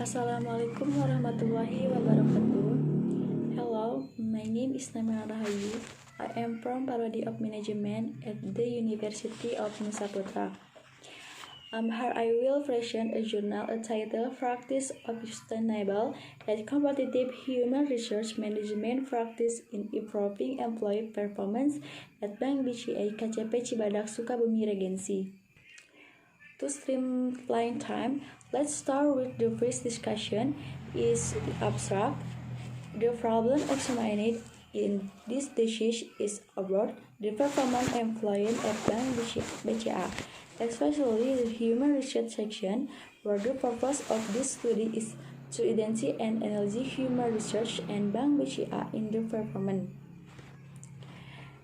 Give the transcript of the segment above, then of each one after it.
Assalamualaikum warahmatullahi wabarakatuh. Hello, my name is Namira Rahayu. I am from Parodi of Management at the University of Nusa Putra. Here I will present a journal entitled Practice of Sustainable and Competitive Human Resource Management Practice in Improving Employee Performance at Bank BCA KCP Cibadak Sukabumi Regency. To streamline time, let's start with the first discussion is the abstract. The problem examined in this thesis is about the performance employed at Bank BCA, especially the human research section, where the purpose of this study is to identify and analyze human research and Bank BCA in the performance.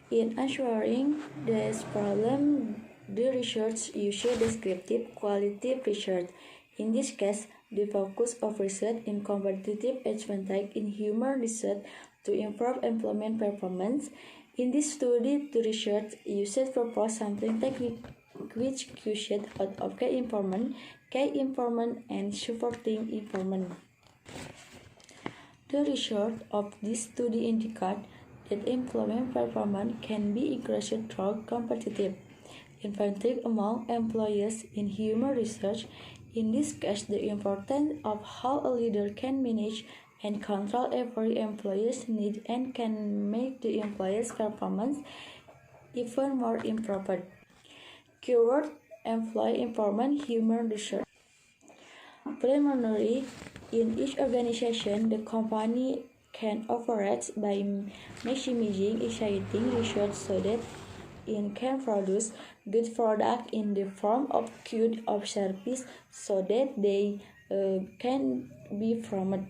In answering this problem, the research uses descriptive qualitative research. In this case, the focus of research in competitive advantage in human research to improve employment performance. In this study, the research uses proposed sampling technique which questions out of key information, and supporting information. The result of this study indicates that employment performance can be increased through competitive advantage among employees in human research. In this case, the importance of how a leader can manage and control every employee's needs and can make the employee's performance even more improved. Keyword: employee empowerment human research. Preliminary, in each organization, the company can operate by maximizing exciting research so that it can produce good product in the form of goods or service so that they can be promoted.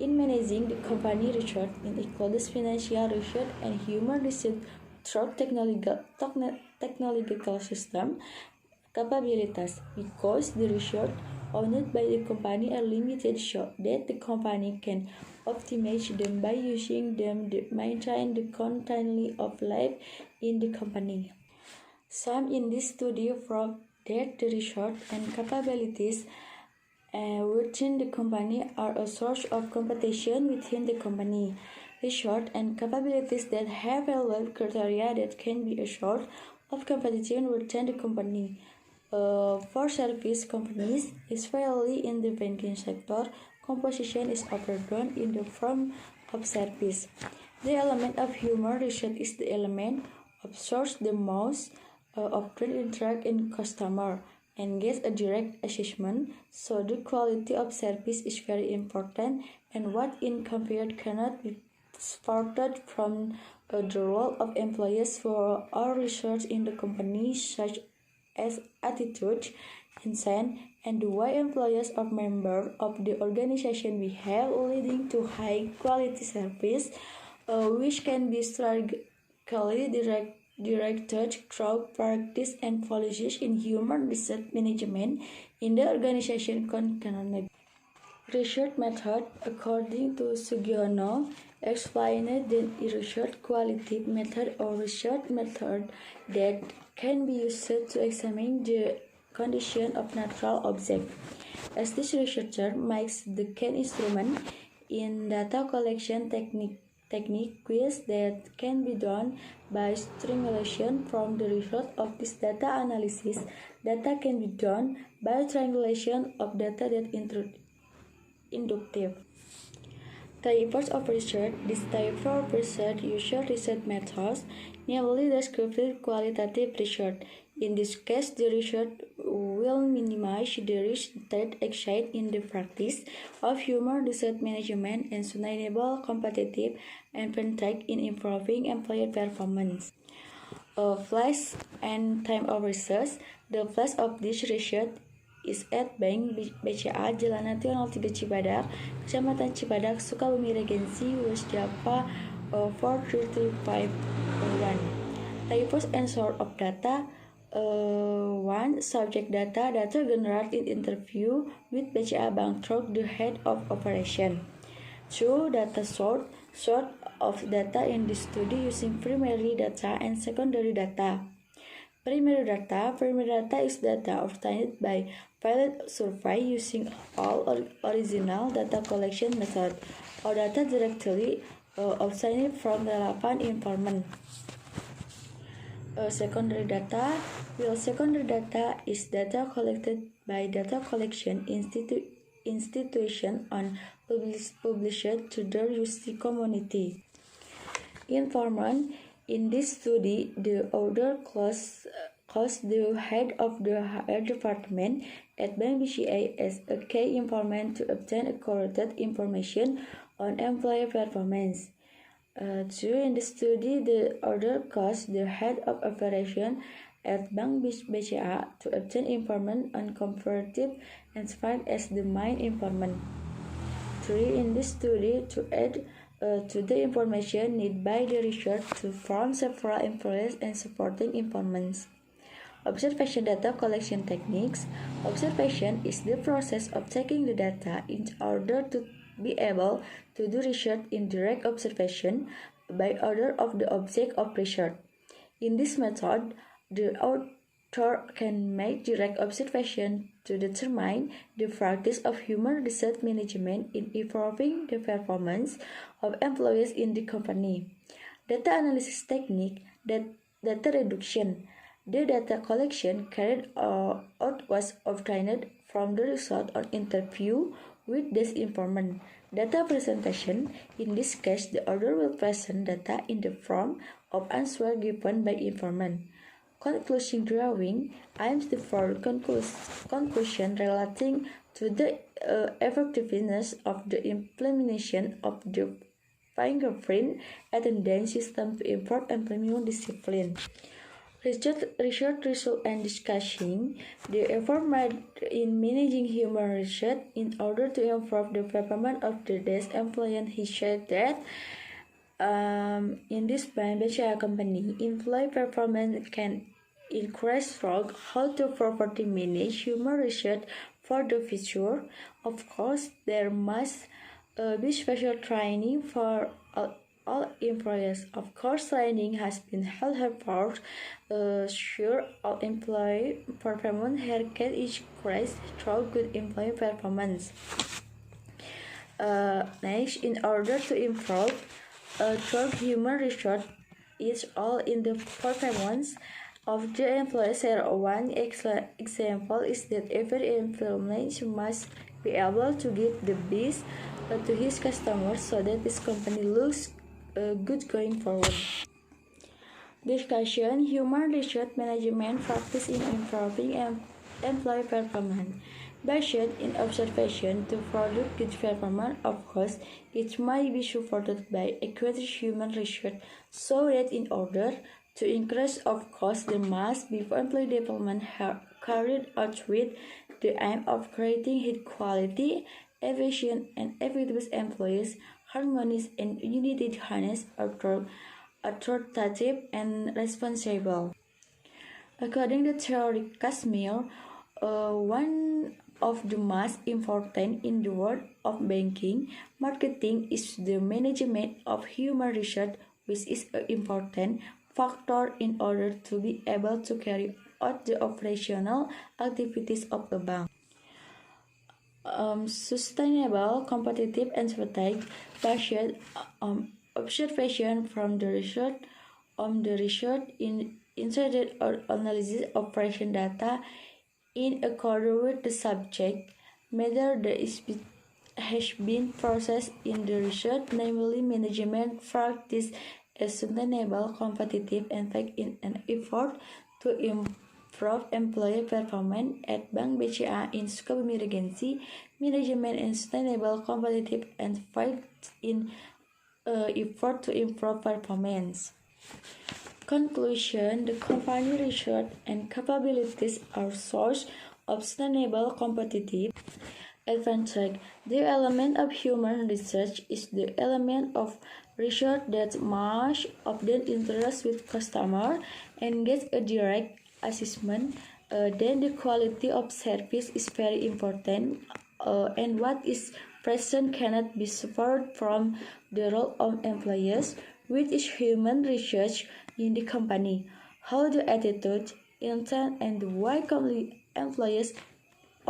In managing the company research, it includes financial research and human research through technological system capabilities, because the research owned by the company are limited so that the company can optimize them by using them to maintain the continuity of life in the company. Some in this study found that the research and capabilities within the company are a source of competition within the company. Research and capabilities that have relevant criteria that can be a source of competition within the company. For service companies, especially in the banking sector, competition is overdone in the form of service. The element of human research is the element of source the most often interact in customer and get a direct assessment, so the quality of service is very important, and what in compared cannot be sprouted from the role of employees for our research in the company, such as attitude, intent, and the way employees or members of the organization behave, leading to high quality service, which can be strategically directed through practice and policies in human research management in the organization concerned. Research method, according to Sugiono, explained the research qualitative method or research method that can be used to examine the condition of natural objects. As this researcher makes the key instrument in data collection technique quiz that can be done by triangulation from the result of this data analysis. Data can be done by triangulation of data that inductive. Types of research. This type of research uses research methods, namely descriptive qualitative research. In this case, the research will minimize the risk that exist in the practice of human research management and sustainable competitive advantage in improving employee performance. Place and time of research. The place of this research is at Bank BCA, Jalan Nasional 3 Cibadak, Kecamatan Cibadak, Sukabumi Regency, West Java 43351. Types and source of data. 1. Subject data generated in interview with BCA Bank through the head of operation. 2. Data source of data in the study using primary data and secondary data. Primary data is data obtained by pilot survey using all original data collection method or data directly obtained from relevant informant. Secondary data. Well, secondary data is data collected by data collection institution and published to the UC community. Informant. In this study, the author calls the head of the HR department at Bank BCA as a key informant to obtain accurate information on employee performance. During the study, the author calls the head of operation at Bank BCA to obtain information on comparative and serve as the main informant. 3. In this study, to add to the information needed by the research to form several employees and supporting informants. Observation data collection techniques. Observation is the process of taking the data in order to be able to do research in direct observation by order of the object of research. In this method, the author can make direct observation to determine the practice of human research management in improving the performance of employees in the company. Data analysis technique, data reduction. The data collection carried out was obtained from the result of interview with this informant. Data presentation. In this case, the author will present data in the form of answer given by informant. Conclusion drawing aims to form conclusion relating to the effectiveness of the implementation of the fingerprint attendance system to improve employment discipline. Research result and discussing the effort made in managing human research in order to improve the performance of the desk employee. He said that in this Bank BCA company, employee performance can increase through how to properly manage human research for the future. Of course, there must be special training for all employees. Of course, training has been held for sure all employee performance can increase through good employee performance. Next, in order to improve through human research is all in the performance of the employees. One example is that every employee must be able to give the best to his customers so that this company looks good going forward. Discussion. Human research management practice in improving employee performance. Based in observation to produce good performance, of course, it might be supported by accurate human research, so that in order to increase, of course, there must be employee development carried out with the aim of creating high quality, efficient, and effective employees, harmonious and united, honest, authoritative, and responsible. According to theory Kashmir, one of the most important in the world of banking marketing is the management of human research, which is an important factor in order to be able to carry out the operational activities of a bank. Sustainable, competitive, and strategic based observation from the research in inserted or analysis operation data in accordance with the subject matter that has been processed in the research, namely management practice as sustainable, competitive, and fact in an effort to improve employee performance at Bank BCA in scope emergency management and sustainable, competitive, and fact in effort to improve performance. Conclusion. The company research and capabilities are source of sustainable competitive advantage. The element of human research is the element of research that much often interacts with customer and gets a direct assessment. Then the quality of service is very important, and what is present cannot be separate from the role of employees, which is human research in the company. How the attitude, intent, and why employees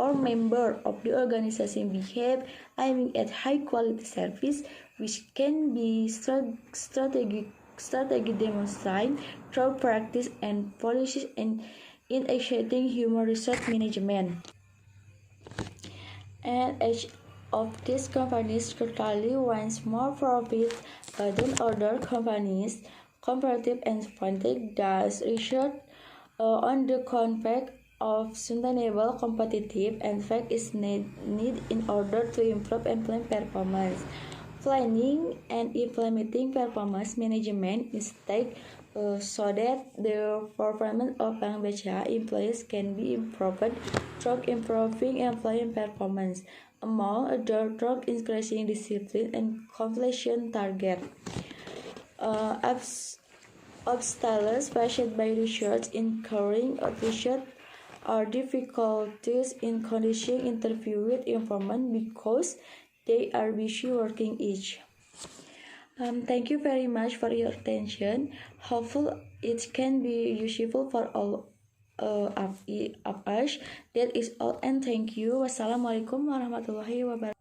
or member of the organization behave aiming at high quality service, which can be strategy demonstrated through practice and policies and in initiating human resource management. And each of these companies currently wants more profit than other companies. Comparative and fanatic does research on the concept of sustainable competitive and fact is needed in order to improve employee performance. Planning and implementing performance management instead so that the performance of Bank BCA employees can be improved through improving employee performance, among other through increasing discipline and completion target. Obstacles faced by research incurring audition or difficulties in conducting interview with informant because they are busy working each. Thank you very much for your attention. Hopefully, it can be useful for all of us. That is all, and thank you. Wassalamualaikum warahmatullahi wabarakatuh.